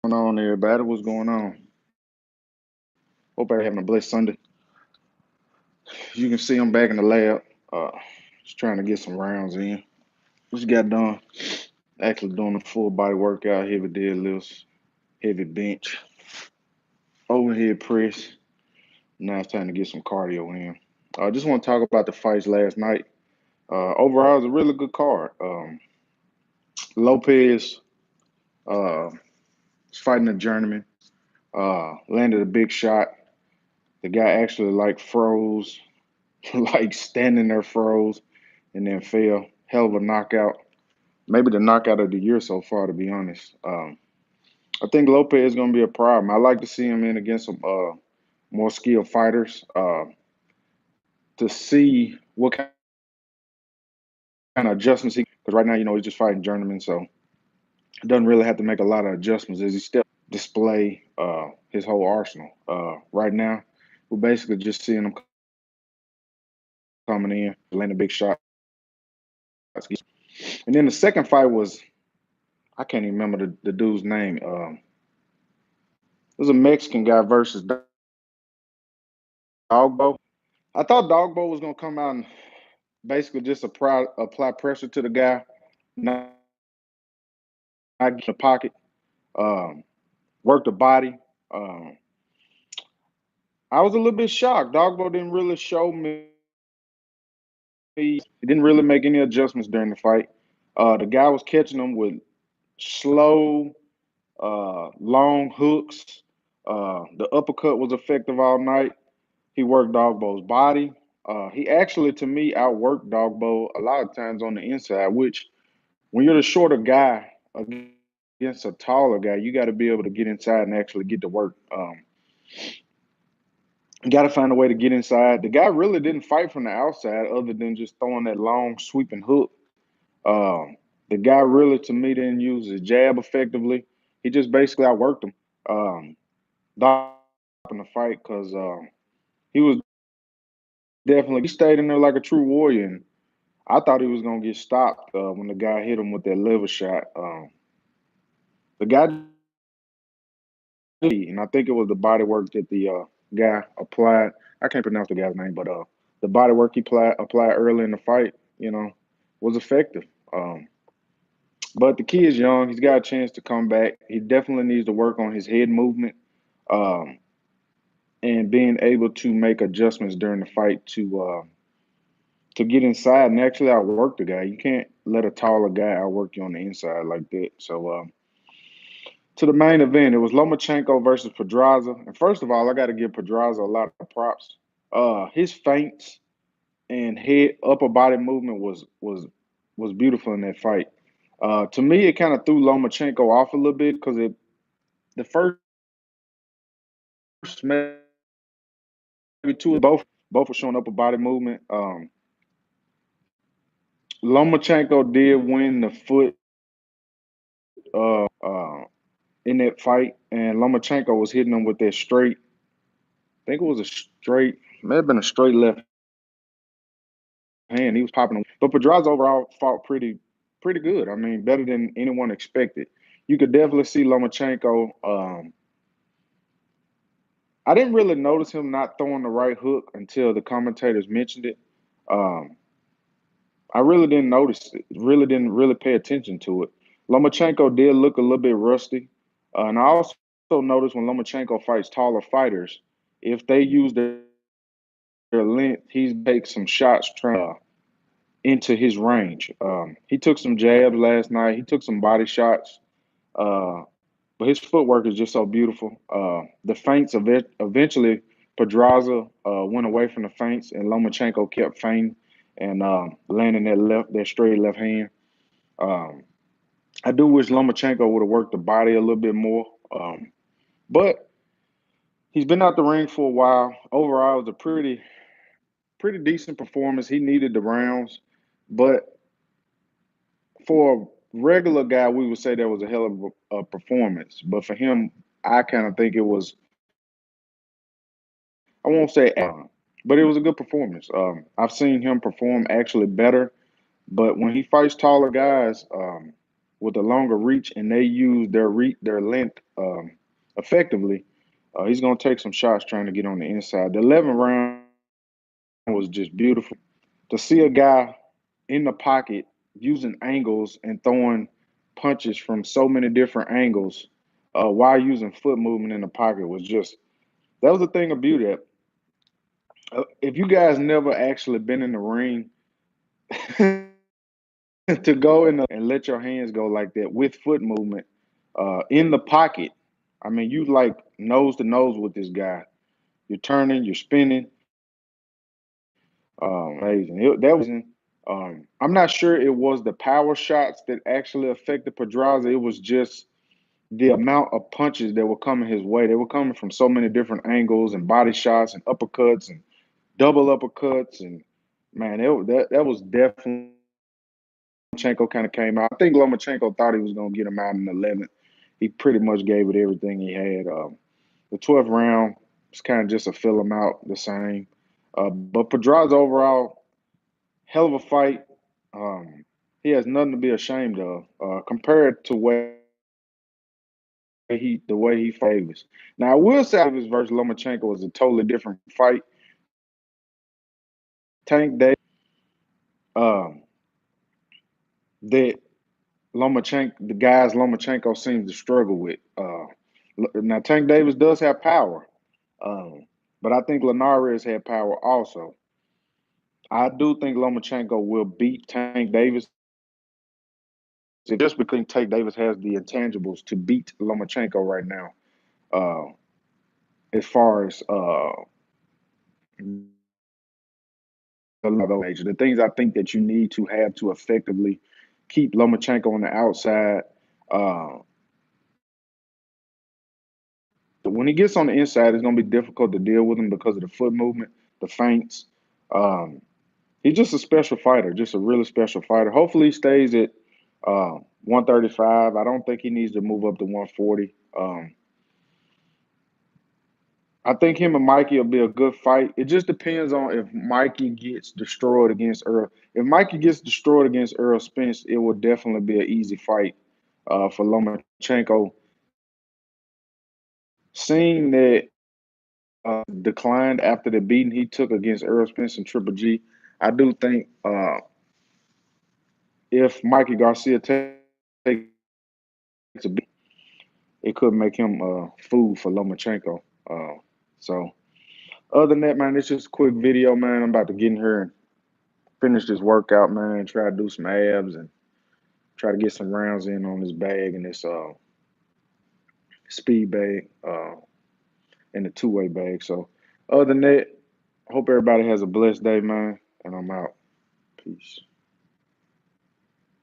Going on, everybody? What's going on? Hope everybody having a blessed Sunday. You can see I'm back in the lab. Uh, just trying to get some rounds in. Just got done actually doing a full body workout, heavy deadlifts, heavy bench, overhead press. Now it's time to get some cardio in. I just want to talk about the fights last night. Overall, it was a really good card. Lopez uh, was fighting a journeyman. Landed a big shot. The guy actually like froze, like standing there froze, and then fell. Hell of a knockout. Maybe the knockout of the year so far, to be honest. I think Lopez is going to be a problem. I like to see him in against some more skilled fighters to see what kind of adjustments he. Because right now, he's just fighting journeyman, so he doesn't really have to make a lot of adjustments as he still display his whole arsenal. Right now, we're basically just seeing him coming in, landing big shots. And then the second fight was I can't even remember the dude's name. It was a Mexican guy versus Dogbo. I thought Dogbo was gonna come out and basically just apply pressure to the guy, not get in the pocket, um, work the body. Um, I was a little bit shocked. Dogbo didn't really show me. He didn't really make any adjustments during the fight. The guy was catching him with slow, long hooks. The uppercut was effective all night. He worked Dogbo's body. He actually, to me, outworked Dogbo a lot of times on the inside, which when you're the shorter guy against a taller guy, you got to be able to get inside and actually get to work. You got to find a way to get inside. The guy really didn't fight from the outside other than just throwing that long sweeping hook. The guy really, to me, didn't use his jab effectively. He just basically outworked him. Um, in the fight because he was definitely he stayed in there like a true warrior. And I thought he was gonna get stopped when the guy hit him with that liver shot. The guy, and I think it was the body work that the guy applied. I can't pronounce the guy's name, but the body work he applied early in the fight, was effective. But the kid is young; he's got a chance to come back. He definitely needs to work on his head movement um, and being able to make adjustments during the fight to get inside and actually outwork the guy. You can't let a taller guy outwork you on the inside like that. So to the main event, it was Lomachenko versus Pedraza. And first of all, I got to give Pedraza a lot of props. His feints and head upper body movement was beautiful in that fight. To me, it kind of threw Lomachenko off a little bit because the first maybe two both were showing upper body movement. Lomachenko did win the foot in that fight, and Lomachenko was hitting him with that straight. I think it was a straight, may have been a straight left hand. He was popping him, but Pedraza overall fought pretty good. I mean, better than anyone expected. You could definitely see Lomachenko. I didn't really notice him not throwing the right hook until the commentators mentioned it. Um, I really didn't notice it. Really didn't really pay attention to it. Lomachenko did look a little bit rusty, and I also noticed when Lomachenko fights taller fighters, if they use their length, he takes some shots trying into his range. He took some jabs last night. He took some body shots, uh, but his footwork is just so beautiful. The feints eventually Pedraza went away from the feints, and Lomachenko kept feinting and landing that straight left hand. Um, I do wish Lomachenko would have worked the body a little bit more, but he's been out the ring for a while. Overall, it was a pretty decent performance. He needed the rounds, but for a regular guy, we would say that was a hell of a performance. But for him, I kind of think it was. I won't say, but it was a good performance. I've seen him perform actually better, but when he fights taller guys, with a longer reach, and they use their length effectively. He's gonna take some shots trying to get on the inside. The 11th round was just beautiful to see a guy in the pocket using angles and throwing punches from so many different angles while using foot movement in the pocket was just that was the thing of beauty. If you guys never actually been in the ring, to go in and let your hands go like that with foot movement in the pocket. I mean, you like nose to nose with this guy. You're turning, you're spinning. Amazing. That was. I'm not sure it was the power shots that actually affected Pedraza. It was just the amount of punches that were coming his way. They were coming from so many different angles and body shots and uppercuts and double uppercuts and man, that was definitely Lomachenko kind of came out. I think Lomachenko thought he was going to get him out in the 11th. He pretty much gave it everything he had. The 12th round was kind of just a fill him out the same. But Pedraza overall, hell of a fight. He has nothing to be ashamed of compared to the way he favors. Now I will say Davis versus Lomachenko was a totally different fight. Tank Davis, um, that the guys Lomachenko seems to struggle with. Now Tank Davis does have power, um, but I think Linares had power also. I do think Lomachenko will beat Tank Davis. Just because Tank Davis has the intangibles to beat Lomachenko right now, uh, as far as the things I think that you need to have to effectively keep Lomachenko on the outside. Uh, when he gets on the inside, it's going to be difficult to deal with him because of the foot movement, the feints. Um, he's just a special fighter, just a really special fighter. Hopefully, he stays at 135. I don't think he needs to move up to 140. I think him and Mikey will be a good fight. It just depends on if Mikey gets destroyed against Earl. If Mikey gets destroyed against Earl Spence, it will definitely be an easy fight for Lomachenko. Seeing that declined after the beating he took against Earl Spence and Triple G, I do think if Mikey Garcia takes a beat, it could make him food for Lomachenko. So other than that, man, it's just a quick video, man. I'm about to get in here and finish this workout, man. Try to do some abs and try to get some rounds in on this bag and this speed bag and the two-way bag. So other than that, hope everybody has a blessed day, man. And I'm out. Peace.